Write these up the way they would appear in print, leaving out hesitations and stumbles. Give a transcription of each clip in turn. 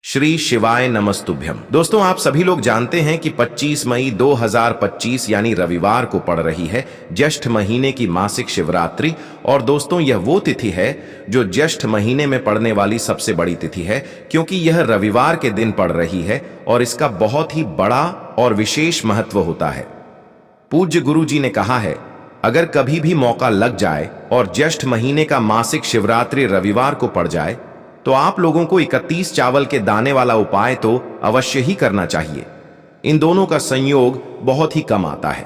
श्री शिवाय नमस्तुभ्यम। दोस्तों, आप सभी लोग जानते हैं कि 25 मई 2025 यानी रविवार को पड़ रही है ज्येष्ठ महीने की मासिक शिवरात्रि। और दोस्तों, यह वो तिथि है जो ज्येष्ठ महीने में पड़ने वाली सबसे बड़ी तिथि है, क्योंकि यह रविवार के दिन पड़ रही है और इसका बहुत ही बड़ा और विशेष महत्व होता है। पूज्य गुरु जी ने कहा है, अगर कभी भी मौका लग जाए और ज्येष्ठ महीने का मासिक शिवरात्रि रविवार को पड़ जाए तो आप लोगों को 31 चावल के दाने वाला उपाय तो अवश्य ही करना चाहिए। इन दोनों का संयोग बहुत ही कम आता है।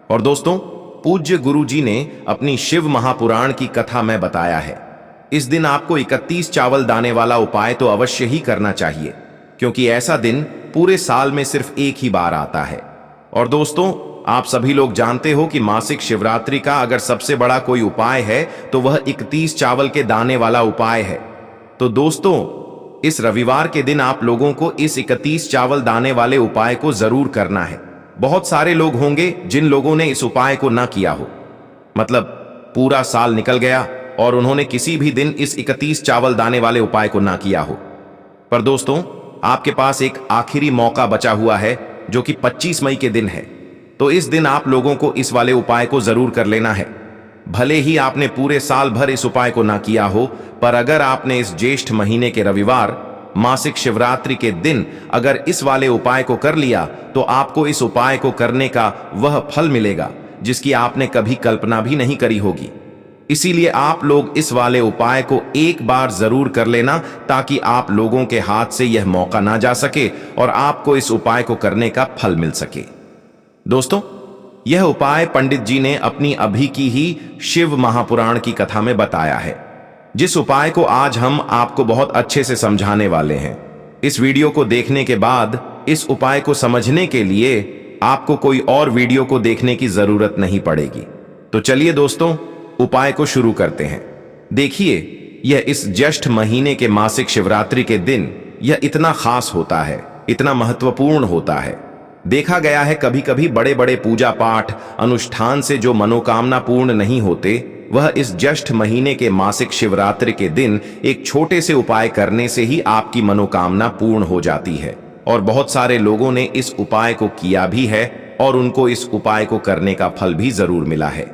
और दोस्तों, पूज्य गुरु जी ने अपनी शिव महापुराण की कथा में बताया है, इस दिन आपको 31 चावल दाने वाला उपाय तो अवश्य ही करना चाहिए, क्योंकि ऐसा दिन पूरे साल में सिर्फ एक ही बार आता है। और दोस्तों, आप सभी लोग जानते हो कि मासिक शिवरात्रि का अगर सबसे बड़ा कोई उपाय है तो वह 31 चावल के दाने वाला उपाय है। तो दोस्तों, इस रविवार के दिन आप लोगों को इस 31 चावल दाने वाले उपाय को जरूर करना है। बहुत सारे लोग होंगे जिन लोगों ने इस उपाय को ना किया हो, मतलब पूरा साल निकल गया और उन्होंने किसी भी दिन इस 31 चावल दाने वाले उपाय को ना किया हो। पर दोस्तों, आपके पास एक आखिरी मौका बचा हुआ है जो कि 25 मई के दिन है। तो इस दिन आप लोगों को इस वाले उपाय को जरूर कर लेना है। भले ही आपने पूरे साल भर इस उपाय को ना किया हो, पर अगर आपने इस ज्येष्ठ महीने के रविवार मासिक शिवरात्रि के दिन अगर इस वाले उपाय को कर लिया तो आपको इस उपाय को करने का वह फल मिलेगा जिसकी आपने कभी कल्पना भी नहीं करी होगी। इसीलिए आप लोग इस वाले उपाय को एक बार जरूर कर लेना, ताकि आप लोगों के हाथ से यह मौका ना जा सके और आपको इस उपाय को करने का फल मिल सके। दोस्तों, यह उपाय पंडित जी ने अपनी अभी की ही शिव महापुराण की कथा में बताया है, जिस उपाय को आज हम आपको बहुत अच्छे से समझाने वाले हैं। इस वीडियो को देखने के बाद इस उपाय को समझने के लिए आपको कोई और वीडियो को देखने की जरूरत नहीं पड़ेगी। तो चलिए दोस्तों, उपाय को शुरू करते हैं। देखिए, यह इस ज्येष्ठ महीने के मासिक शिवरात्रि के दिन यह इतना खास होता है, इतना महत्वपूर्ण होता है। देखा गया है कभी कभी बड़े बड़े पूजा पाठ अनुष्ठान से जो मनोकामना पूर्ण नहीं होते, वह इस ज्येष्ठ महीने के मासिक शिवरात्रि के दिन एक छोटे से उपाय करने से ही आपकी मनोकामना पूर्ण हो जाती है। और बहुत सारे लोगों ने इस उपाय को किया भी है और उनको इस उपाय को करने का फल भी जरूर मिला है।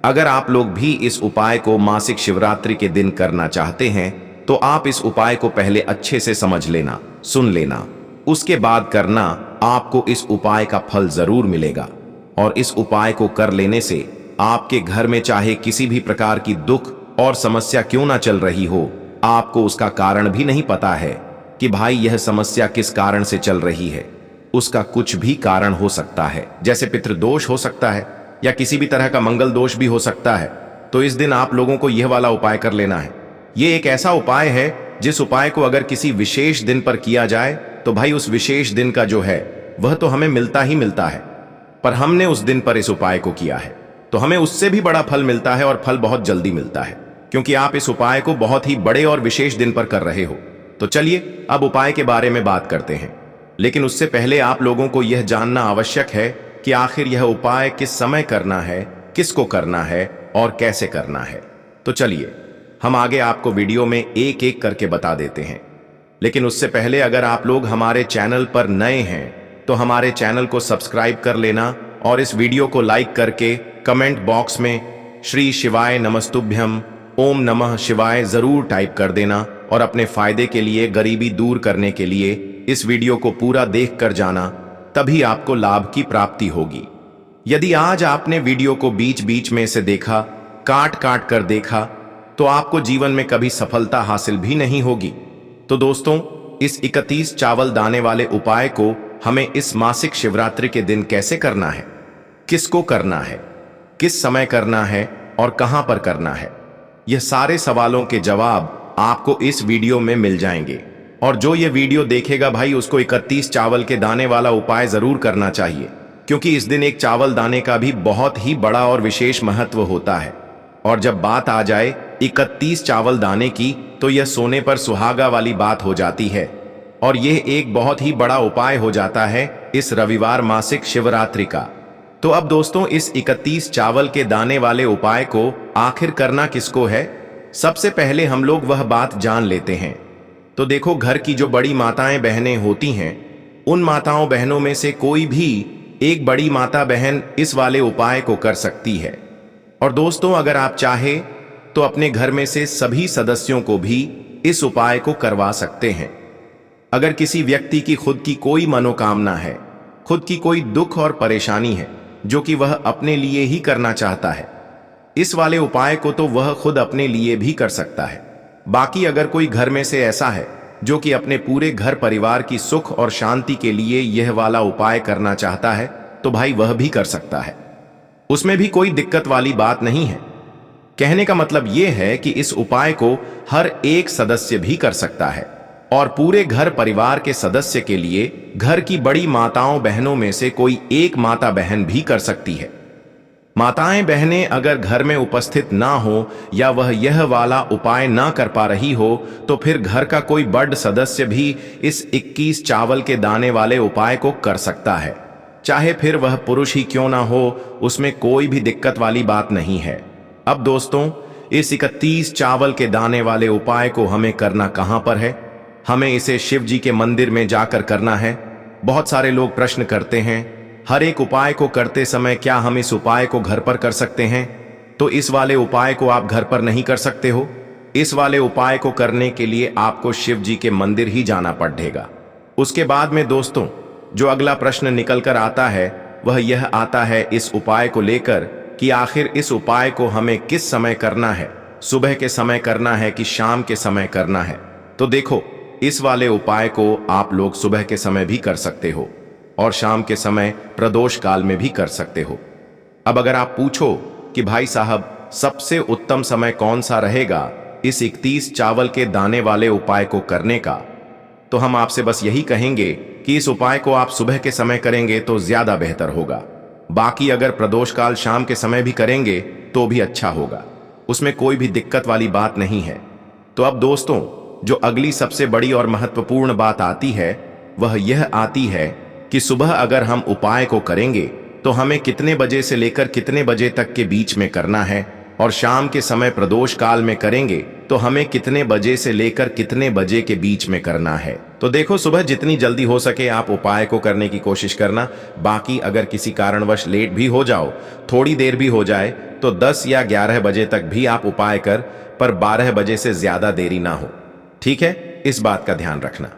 अगर आप लोग भी इस उपाय को मासिक शिवरात्रि के दिन करना चाहते हैं तो आप इस उपाय को पहले अच्छे से समझ लेना, सुन लेना, उसके बाद करना। आपको इस उपाय का फल जरूर मिलेगा। और इस उपाय को कर लेने से आपके घर में चाहे किसी भी प्रकार की दुख और समस्या क्यों ना चल रही हो, आपको उसका कारण भी नहीं पता है कि भाई यह समस्या किस कारण से चल रही है। उसका कुछ भी कारण हो सकता है, जैसे पितृदोष हो सकता है या किसी भी तरह का मंगल दोष भी हो सकता है। तो इस दिन आप लोगों को यह वाला उपाय कर लेना है। यह एक ऐसा उपाय है जिस उपाय को अगर किसी विशेष दिन पर किया जाए तो भाई उस विशेष दिन का जो है वह तो हमें मिलता ही मिलता है। पर हमने उस दिन पर इस उपाय को किया है तो हमें उससे भी बड़ा फल मिलता है, और फल बहुत जल्दी मिलता है, क्योंकि आप इस उपाय को बहुत ही बड़े और विशेष दिन पर कर रहे हो। तो चलिए अब उपाय के बारे में बात करते हैं। लेकिन उससे पहले आप लोगों को यह जानना आवश्यक है कि आखिर यह उपाय किस समय करना है, किसको करना है और कैसे करना है। तो चलिए हम आगे आपको वीडियो में एक एक करके बता देते हैं। लेकिन उससे पहले अगर आप लोग हमारे चैनल पर नए हैं तो हमारे चैनल को सब्सक्राइब कर लेना और इस वीडियो को लाइक करके कमेंट बॉक्स में श्री शिवाय नमस्तुभ्यम, ओम नमः शिवाय जरूर टाइप कर देना। और अपने फायदे के लिए, गरीबी दूर करने के लिए इस वीडियो को पूरा देख कर जाना, तभी आपको लाभ की प्राप्ति होगी। यदि आज आपने वीडियो को बीच बीच में से देखा, काट काट कर देखा, तो आपको जीवन में कभी सफलता हासिल भी नहीं होगी। तो दोस्तों, इस 31 चावल दाने वाले उपाय को हमें इस मासिक शिवरात्रि के दिन कैसे करना है, किसको करना है, किस समय करना है और कहां पर करना है, यह सारे सवालों के जवाब आपको इस वीडियो में मिल जाएंगे। और जो ये वीडियो देखेगा भाई, उसको 31 चावल के दाने वाला उपाय जरूर करना चाहिए, क्योंकि इस दिन एक चावल दाने का भी बहुत ही बड़ा और विशेष महत्व होता है। और जब बात आ जाए 31 चावल दाने की, तो यह सोने पर सुहागा वाली बात हो जाती है। और यह एक बहुत ही बड़ा उपाय हो जाता है इस रविवार मासिक शिवरात्रि का। तो अब दोस्तों, इस 31 चावल के दाने वाले उपाय को आखिर करना किसको है, सबसे पहले हम लोग वह बात जान लेते हैं। तो देखो, घर की जो बड़ी माताएं बहनें होती हैं, उन माताओं बहनों में से कोई भी एक बड़ी माता बहन इस वाले उपाय को कर सकती है। और दोस्तों, अगर आप चाहे तो अपने घर में से सभी सदस्यों को भी इस उपाय को करवा सकते हैं। अगर किसी व्यक्ति की खुद की कोई मनोकामना है, खुद की कोई दुख और परेशानी है जो कि वह अपने लिए ही करना चाहता है, इस वाले उपाय को तो वह खुद अपने लिए भी कर सकता है। बाकी अगर कोई घर में से ऐसा है जो कि अपने पूरे घर परिवार की सुख और शांति के लिए यह वाला उपाय करना चाहता है, तो भाई वह भी कर सकता है। उसमें भी कोई दिक्कत वाली बात नहीं है। कहने का मतलब यह है कि इस उपाय को हर एक सदस्य भी कर सकता है और पूरे घर परिवार के सदस्य के लिए घर की बड़ी माताओं बहनों में से कोई एक माता बहन भी कर सकती है। माताएं बहनें अगर घर में उपस्थित ना हो या वह यह वाला उपाय ना कर पा रही हो, तो फिर घर का कोई बड़ सदस्य भी इस 21 चावल के दाने वाले उपाय को कर सकता है। चाहे फिर वह पुरुष ही क्यों ना हो, उसमें कोई भी दिक्कत वाली बात नहीं है। अब दोस्तों, इस 31 चावल के दाने वाले उपाय को हमें करना कहां पर है? हमें इसे शिव जी के मंदिर में जाकर करना है। बहुत सारे लोग प्रश्न करते हैं, हर एक उपाय को करते समय क्या हम इस उपाय को घर पर कर सकते हैं? तो इस वाले उपाय को आप घर पर नहीं कर सकते हो। इस वाले उपाय को करने के लिए आपको शिव जी के मंदिर ही जाना पड़ेगा। उसके बाद में दोस्तों, जो अगला प्रश्न निकल कर आता है वह यह आता है इस उपाय को लेकर कि आखिर इस उपाय को हमें किस समय करना है, सुबह के समय करना है कि शाम के समय करना है? तो देखो, इस वाले उपाय को आप लोग सुबह के समय भी कर सकते हो और शाम के समय प्रदोष काल में भी कर सकते हो। अब अगर आप पूछो कि भाई साहब सबसे उत्तम समय कौन सा रहेगा इस 31 चावल के दाने वाले उपाय को करने का, तो हम आपसे बस यही कहेंगे कि इस उपाय को आप सुबह के समय करेंगे तो ज्यादा बेहतर होगा। बाकी अगर प्रदोष काल शाम के समय भी करेंगे तो भी अच्छा होगा, उसमें कोई भी दिक्कत वाली बात नहीं है। तो अब दोस्तों, जो अगली सबसे बड़ी और महत्वपूर्ण बात आती है वह यह आती है कि सुबह अगर हम उपाय को करेंगे तो हमें कितने बजे से लेकर कितने बजे तक के बीच में करना है, और शाम के समय प्रदोष काल में करेंगे तो हमें कितने बजे से लेकर कितने बजे के बीच में करना है। तो देखो, सुबह जितनी जल्दी हो सके आप उपाय को करने की कोशिश करना। बाकी अगर किसी कारणवश लेट भी हो जाओ, थोड़ी देर भी हो जाए, तो 10 या 11 बजे तक भी आप उपाय कर, पर 12 बजे से ज्यादा देरी ना हो। ठीक है, इस बात का ध्यान रखना।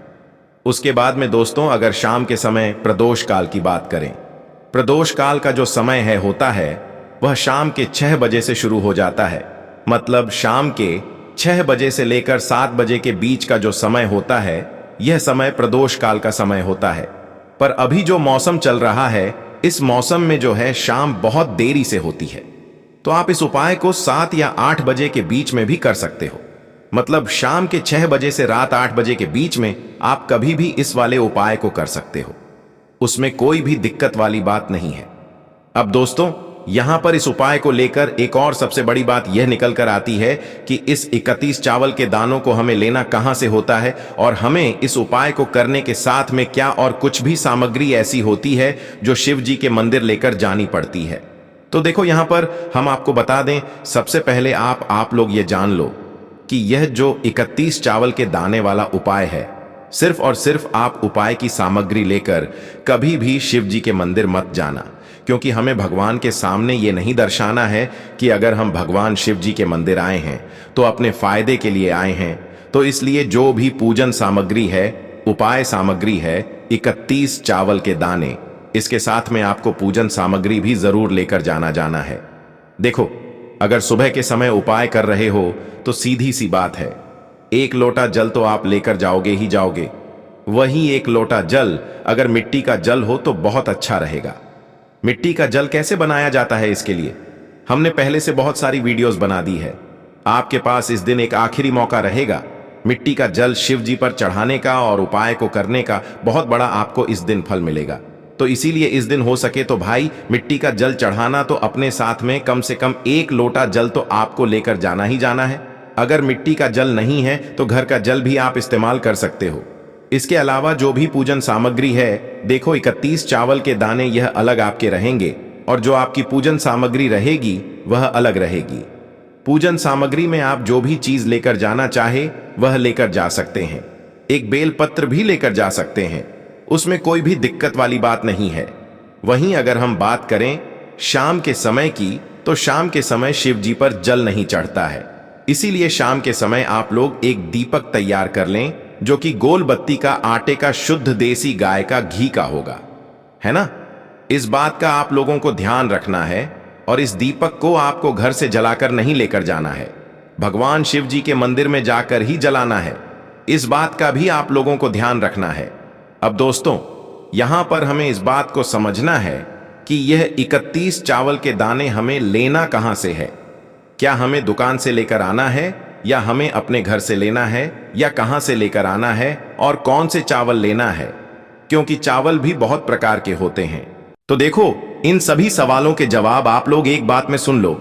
उसके बाद में दोस्तों, अगर शाम के समय प्रदोष काल की बात करें, प्रदोष काल का जो समय होता है वह शाम के 6 बजे से शुरू हो जाता है। मतलब शाम के 6 बजे से लेकर 7 बजे के बीच का जो समय होता है, यह समय प्रदोष काल का समय होता है। पर अभी जो मौसम चल रहा है, इस मौसम में जो है शाम बहुत देरी से होती है, तो आप इस उपाय को 7 या 8 बजे के बीच में भी कर सकते हो। मतलब शाम के 6 बजे से रात 8 बजे के बीच में आप कभी भी इस वाले उपाय को कर सकते हो, उसमें कोई भी दिक्कत वाली बात नहीं है। अब दोस्तों, यहां पर इस उपाय को लेकर एक और सबसे बड़ी बात यह निकल कर आती है कि इस 31 चावल के दानों को हमें लेना कहां से होता है, और हमें इस उपाय को करने के साथ में क्या और कुछ भी सामग्री ऐसी होती है जो शिव जी के मंदिर लेकर जानी पड़ती है। तो देखो, यहां पर हम आपको बता दें, सबसे पहले आप लोग ये जान लो कि यह जो 31 चावल के दाने वाला उपाय है, सिर्फ और सिर्फ आप उपाय की सामग्री लेकर कभी भी शिव जी के मंदिर मत जाना, क्योंकि हमें भगवान के सामने ये नहीं दर्शाना है कि अगर हम भगवान शिव जी के मंदिर आए हैं तो अपने फायदे के लिए आए हैं। तो इसलिए जो भी पूजन सामग्री है, उपाय सामग्री है, 31 चावल के दाने, इसके साथ में आपको पूजन सामग्री भी जरूर लेकर जाना है। देखो, अगर सुबह के समय उपाय कर रहे हो तो सीधी सी बात है, 1 लोटा जल तो आप लेकर जाओगे ही जाओगे। वही 1 लोटा जल अगर मिट्टी का जल हो तो बहुत अच्छा रहेगा। मिट्टी का जल कैसे बनाया जाता है, इसके लिए हमने पहले से बहुत सारी वीडियोस बना दी है। आपके पास इस दिन एक आखिरी मौका रहेगा मिट्टी का जल शिव जी पर चढ़ाने का और उपाय को करने का। बहुत बड़ा आपको इस दिन फल मिलेगा। तो इसीलिए इस दिन हो सके तो भाई मिट्टी का जल चढ़ाना तो अपने साथ में कम से कम 1 लोटा जल तो आपको लेकर जाना ही जाना है। अगर मिट्टी का जल नहीं है तो घर का जल भी आप इस्तेमाल कर सकते हो। इसके अलावा जो भी पूजन सामग्री है, देखो 31 चावल के दाने यह अलग आपके रहेंगे, और जो आपकी पूजन सामग्री रहेगी वह अलग रहेगी। पूजन सामग्री में आप जो भी चीज लेकर जाना चाहे वह लेकर जा सकते हैं। एक बेलपत्र भी लेकर जा सकते हैं, उसमें कोई भी दिक्कत वाली बात नहीं है। वहीं अगर हम बात करें शाम के समय की, तो शाम के समय शिव जी पर जल नहीं चढ़ता है, इसीलिए शाम के समय आप लोग एक दीपक तैयार कर लें जो कि गोल बत्ती का आटे का शुद्ध देसी गाय का घी का होगा, है ना। इस बात का आप लोगों को ध्यान रखना है और इस दीपक को आपको घर से जलाकर नहीं लेकर जाना है, भगवान शिव जी के मंदिर में जाकर ही जलाना है। इस बात का भी आप लोगों को ध्यान रखना है। अब दोस्तों, यहां पर हमें इस बात को समझना है कि यह 31 चावल के दाने हमें लेना कहां से है। क्या हमें दुकान से लेकर आना है या हमें अपने घर से लेना है या कहां से लेकर आना है और कौन से चावल लेना है, क्योंकि चावल भी बहुत प्रकार के होते हैं। तो देखो, इन सभी सवालों के जवाब आप लोग एक बात में सुन लो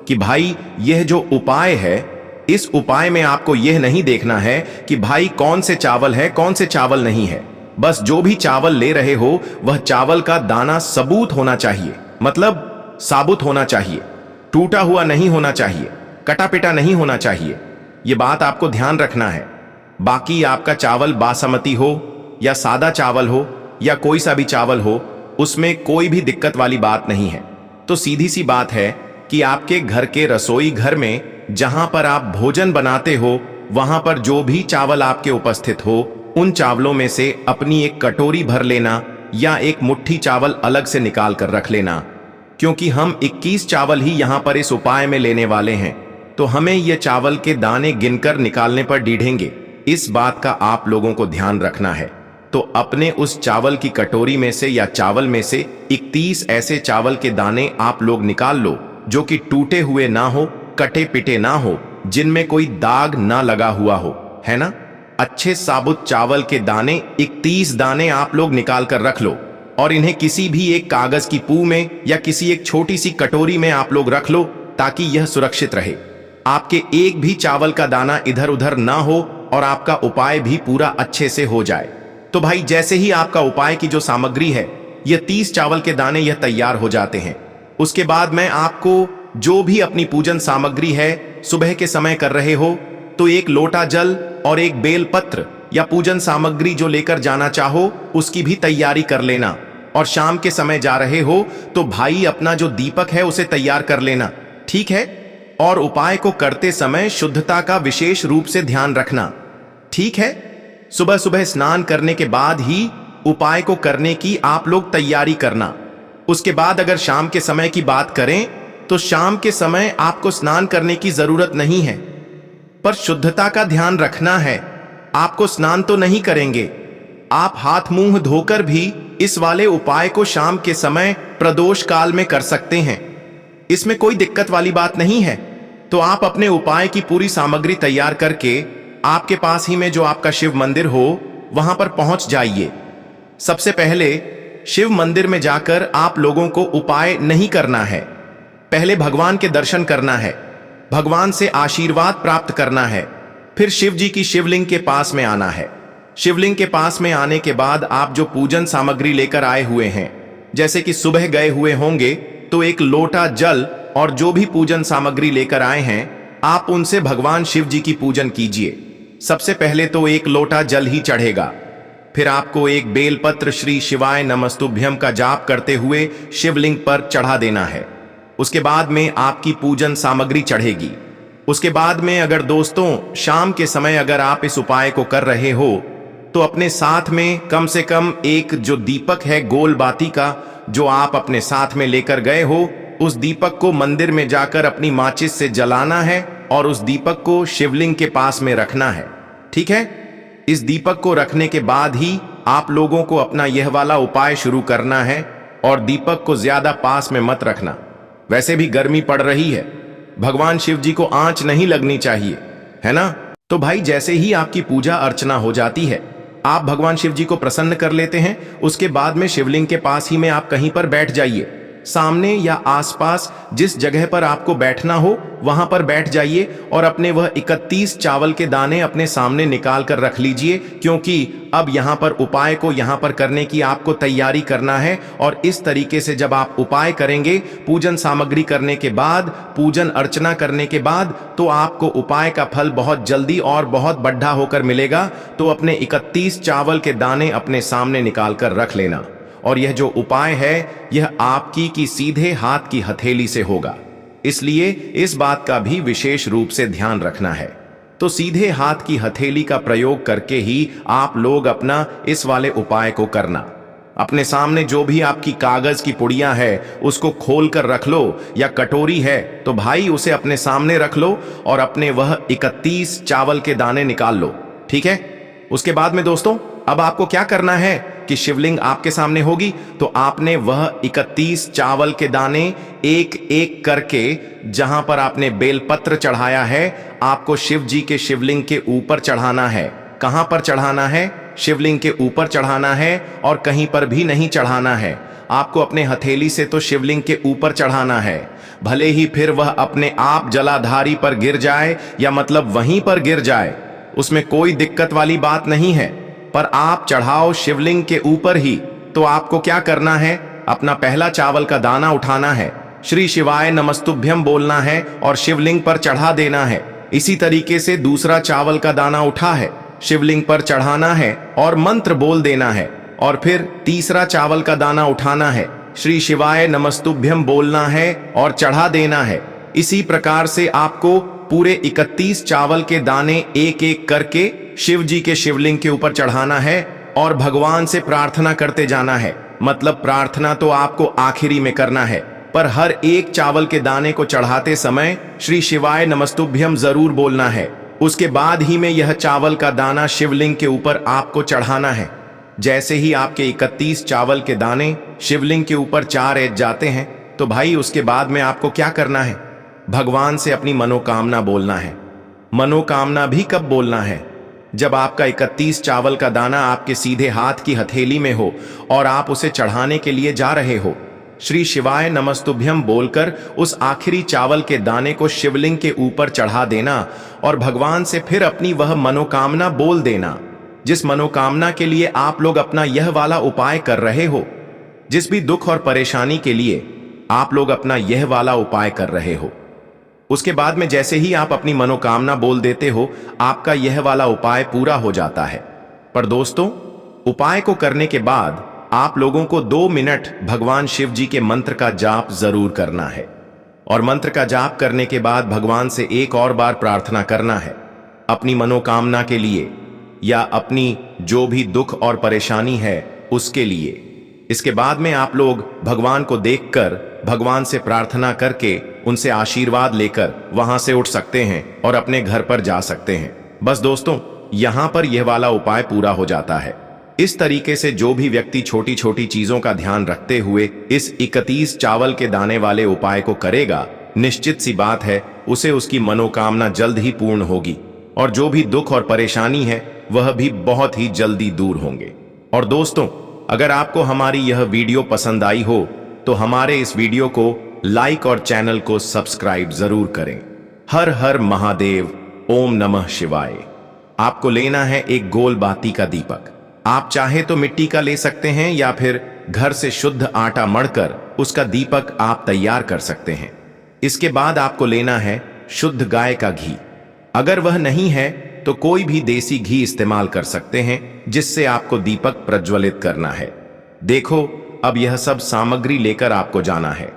कि भाई यह जो उपाय है, इस उपाय में आपको यह नहीं देखना है कि भाई कौन से चावल है कौन से चावल नहीं है। बस जो भी चावल ले रहे हो वह चावल का दाना सबूत होना चाहिए, मतलब साबुत होना चाहिए, टूटा हुआ नहीं होना चाहिए, कटा पिटा नहीं होना चाहिए। यह बात आपको ध्यान रखना है। बाकी आपका चावल बासमती हो या सादा चावल हो या कोई सा भी चावल हो, उसमें कोई भी दिक्कत वाली बात नहीं है। तो सीधी सी बात है कि आपके घर के रसोई घर में जहां पर आप भोजन बनाते हो, वहां पर जो भी चावल आपके उपस्थित हो, उन चावलों में से अपनी एक कटोरी भर लेना या एक मुट्ठी चावल अलग से निकाल कर रख लेना, क्योंकि हम 21 चावल ही यहां पर इस उपाय में लेने वाले हैं, तो हमें यह चावल के दाने गिनकर निकालने पर डीढ़ेंगे। इस बात का आप लोगों को ध्यान रखना है। तो अपने उस चावल की कटोरी में से या चावल में से 31 ऐसे चावल के दाने आप लोग निकाल लो जो कि टूटे हुए ना हो, कटे पिटे ना हो, जिनमें कोई दाग ना लगा हुआ हो, है ना। अच्छे साबुत चावल के दाने 31 दाने आप लोग निकाल कर रख लो और इन्हें किसी भी एक कागज की पू में या किसी एक छोटी सी कटोरी में आप लोग रख लो, ताकि यह सुरक्षित रहे, आपके एक भी चावल का दाना इधर उधर ना हो और आपका उपाय भी पूरा अच्छे से हो जाए। तो भाई जैसे ही आपका उपाय की जो सामग्री है, यह 30 चावल के दाने यह तैयार हो जाते हैं, उसके बाद मैं आपको जो भी अपनी पूजन सामग्री है सुबह के समय कर रहे हो, तो एक लोटा जल और एक बेल पत्र या पूजन सामग्री जो लेकर जाना चाहो उसकी भी तैयारी कर लेना। और शाम के समय जा रहे हो तो भाई अपना जो दीपक है उसे तैयार कर लेना, ठीक है। और उपाय को करते समय शुद्धता का विशेष रूप से ध्यान रखना, ठीक है। सुबह सुबह स्नान करने के बाद ही उपाय को करने की आप लोग तैयारी करना। उसके बाद अगर शाम के समय की बात करें तो शाम के समय आपको स्नान करने की जरूरत नहीं है, पर शुद्धता का ध्यान रखना है। आपको स्नान तो नहीं करेंगे, आप हाथ मुंह धोकर भी इस वाले उपाय को शाम के समय प्रदोष काल में कर सकते हैं, इसमें कोई दिक्कत वाली बात नहीं है। तो आप अपने उपाय की पूरी सामग्री तैयार करके आपके पास ही में जो आपका शिव मंदिर हो वहां पर पहुंच जाइए। सबसे पहले शिव मंदिर में जाकर आप लोगों को उपाय नहीं करना है, पहले भगवान के दर्शन करना है, भगवान से आशीर्वाद प्राप्त करना है, फिर शिव जी की शिवलिंग के पास में आना है। शिवलिंग के पास में आने के बाद आप जो पूजन सामग्री लेकर आए हुए हैं, जैसे कि सुबह गए हुए होंगे तो एक लोटा जल और जो भी पूजन सामग्री लेकर आए हैं, आप उनसे भगवान शिव जी की पूजन कीजिए। सबसे पहले तो एक लोटा जल ही चढ़ेगा, फिर आपको एक बेलपत्र श्री शिवाय नमस्तुभ्यम का जाप करते हुए शिवलिंग पर चढ़ा देना है। उसके बाद में आपकी पूजन सामग्री चढ़ेगी। उसके बाद में अगर दोस्तों शाम के समय अगर आप इस उपाय को कर रहे हो तो अपने साथ में कम से कम एक जो दीपक है गोल बाती का, जो आप अपने साथ में लेकर गए हो, उस दीपक को मंदिर में जाकर अपनी माचिस से जलाना है और उस दीपक को शिवलिंग के पास में रखना है, ठीक है। इस दीपक को रखने के बाद ही आप लोगों को अपना यह वाला उपाय शुरू करना है और दीपक को ज्यादा पास में मत रखना। वैसे भी गर्मी पड़ रही है, भगवान शिव जी को आंच नहीं लगनी चाहिए, है ना। तो भाई जैसे ही आपकी पूजा अर्चना हो जाती है, आप भगवान शिव जी को प्रसन्न कर लेते हैं, उसके बाद में शिवलिंग के पास ही में आप कहीं पर बैठ जाइए। सामने या आसपास जिस जगह पर आपको बैठना हो वहां पर बैठ जाइए और अपने वह 31 चावल के दाने अपने सामने निकाल कर रख लीजिए, क्योंकि अब यहां पर उपाय को यहां पर करने की आपको तैयारी करना है। और इस तरीके से जब आप उपाय करेंगे, पूजन सामग्री करने के बाद, पूजन अर्चना करने के बाद, तो आपको उपाय का फल बहुत जल्दी और बहुत बड़ा होकर मिलेगा। तो अपने 31 चावल के दाने अपने सामने निकाल कर रख लेना। और यह जो उपाय है यह आपकी की सीधे हाथ की हथेली से होगा, इसलिए इस बात का भी विशेष रूप से ध्यान रखना है। तो सीधे हाथ की हथेली का प्रयोग करके ही आप लोग अपना इस वाले उपाय को करना। अपने सामने जो भी आपकी कागज की पुड़िया है उसको खोल कर रख लो, या कटोरी है तो भाई उसे अपने सामने रख लो और अपने वह 31 चावल के दाने निकाल लो। ठीक है। उसके बाद में दोस्तों अब आपको क्या करना है कि शिवलिंग आपके सामने होगी, तो आपने वह 31 चावल के दाने एक एक करके जहां पर आपने बेलपत्र चढ़ाया है, आपको शिव जी के शिवलिंग के ऊपर चढ़ाना है। कहां पर चढ़ाना है? शिवलिंग के ऊपर चढ़ाना है और कहीं पर भी नहीं चढ़ाना है। आपको अपने हथेली से तो शिवलिंग के ऊपर चढ़ाना है, भले ही फिर वह अपने आप जलाधारी पर गिर जाए या मतलब वहीं पर गिर जाए, उसमें कोई दिक्कत वाली बात नहीं है, पर आप चढ़ाओ शिवलिंग के ऊपर ही। तो आपको क्या करना है? अपना पहला चावल का दाना उठाना है, श्री शिवाय नमस्तुभ्यम बोलना है और शिवलिंग पर चढ़ा देना है। इसी तरीके से दूसरा चावल का दाना उठा है, शिवलिंग पर चढ़ाना है और मंत्र बोल देना है। और फिर तीसरा चावल का दाना उठाना है, श्री शिवाय नमस्तुभ्यम बोलना है और चढ़ा देना है। इसी प्रकार से आपको पूरे 31 चावल के दाने एक एक करके शिव जी के शिवलिंग के ऊपर चढ़ाना है और भगवान से प्रार्थना करते जाना है। मतलब प्रार्थना तो आपको आखिरी में करना है, पर हर एक चावल के दाने को चढ़ाते समय श्री शिवाय नमस्तुभ्यम जरूर बोलना है। उसके बाद ही में यह चावल का दाना शिवलिंग के ऊपर आपको चढ़ाना है। जैसे ही आपके 31 चावल के दाने शिवलिंग के ऊपर एज जाते हैं, तो भाई उसके बाद में आपको क्या करना है? भगवान से अपनी मनोकामना बोलना है। मनोकामना भी कब बोलना है? जब आपका 31 चावल का दाना आपके सीधे हाथ की हथेली में हो और आप उसे चढ़ाने के लिए जा रहे हो। श्री शिवाय नमस्तुभ्यम बोलकर उस आखिरी चावल के दाने को शिवलिंग के ऊपर चढ़ा देना और भगवान से फिर अपनी वह मनोकामना बोल देना, जिस मनोकामना के लिए आप लोग अपना यह वाला उपाय कर रहे हो। जिस भी दुख और परेशानी के लिए आप लोग अपना यह वाला उपाय कर रहे हो, उसके बाद में जैसे ही आप अपनी मनोकामना बोल देते हो, आपका यह वाला उपाय पूरा हो जाता है। पर दोस्तों, उपाय को करने के बाद आप लोगों को 2 मिनट भगवान शिव जी के मंत्र का जाप जरूर करना है। और मंत्र का जाप करने के बाद भगवान से एक और बार प्रार्थना करना है अपनी मनोकामना के लिए, या अपनी जो भी दुख और परेशानी है उसके लिए। इसके बाद में आप लोग भगवान को देखकर, भगवान से प्रार्थना करके, उनसे आशीर्वाद लेकर वहां से उठ सकते हैं और अपने घर पर जा सकते हैं। बस दोस्तों, यहां पर यह वाला उपाय पूरा हो जाता है। इस तरीके से जो भी व्यक्ति छोटी छोटी चीजों का ध्यान रखते हुए इस 31 चावल के दाने वाले उपाय को करेगा, निश्चित सी बात है उसे उसकी मनोकामना जल्द ही पूर्ण होगी और जो भी दुख और परेशानी है वह भी बहुत ही जल्दी दूर होंगे। और दोस्तों, अगर आपको हमारी यह वीडियो पसंद आई हो तो हमारे इस वीडियो को लाइक और चैनल को सब्सक्राइब जरूर करें। हर हर महादेव, ओम नमः शिवाय। आपको लेना है एक गोल बाती का दीपक। आप चाहे तो मिट्टी का ले सकते हैं या फिर घर से शुद्ध आटा मढ़कर उसका दीपक आप तैयार कर सकते हैं। इसके बाद आपको लेना है शुद्ध गाय का घी। अगर वह नहीं है तो कोई भी देसी घी इस्तेमाल कर सकते हैं, जिससे आपको दीपक प्रज्वलित करना है। देखो, अब यह सब सामग्री लेकर आपको जाना है।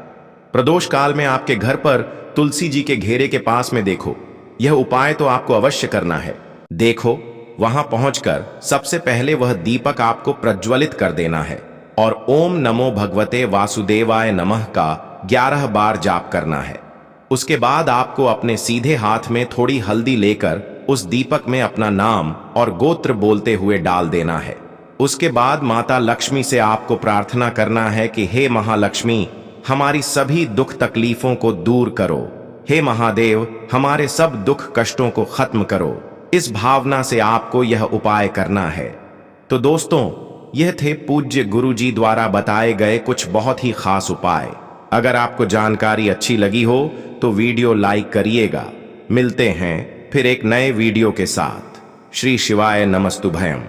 प्रदोष काल में आपके घर पर तुलसी जी के घेरे के पास में देखो, यह उपाय तो आपको अवश्य करना है। देखो, वहां पहुंचकर सबसे पहले वह दीपक आपको प्रज्वलित कर देना है और ओम नमो भगवते वासुदेवाय नमः का 11 बार जाप करना है। उसके बाद आपको अपने सीधे हाथ में थोड़ी हल्दी लेकर उस दीपक में अपना नाम और गोत्र बोलते हुए डाल देना है। उसके बाद माता लक्ष्मी से आपको प्रार्थना करना है कि हे महालक्ष्मी, हमारी सभी दुख तकलीफों को दूर करो। हे महादेव, हमारे सब दुख कष्टों को खत्म करो। इस भावना से आपको यह उपाय करना है। तो दोस्तों, यह थे पूज्य गुरु जी द्वारा बताए गए कुछ बहुत ही खास उपाय। अगर आपको जानकारी अच्छी लगी हो तो वीडियो लाइक करिएगा। मिलते हैं फिर एक नए वीडियो के साथ। श्री शिवाय नमस्तुभयम।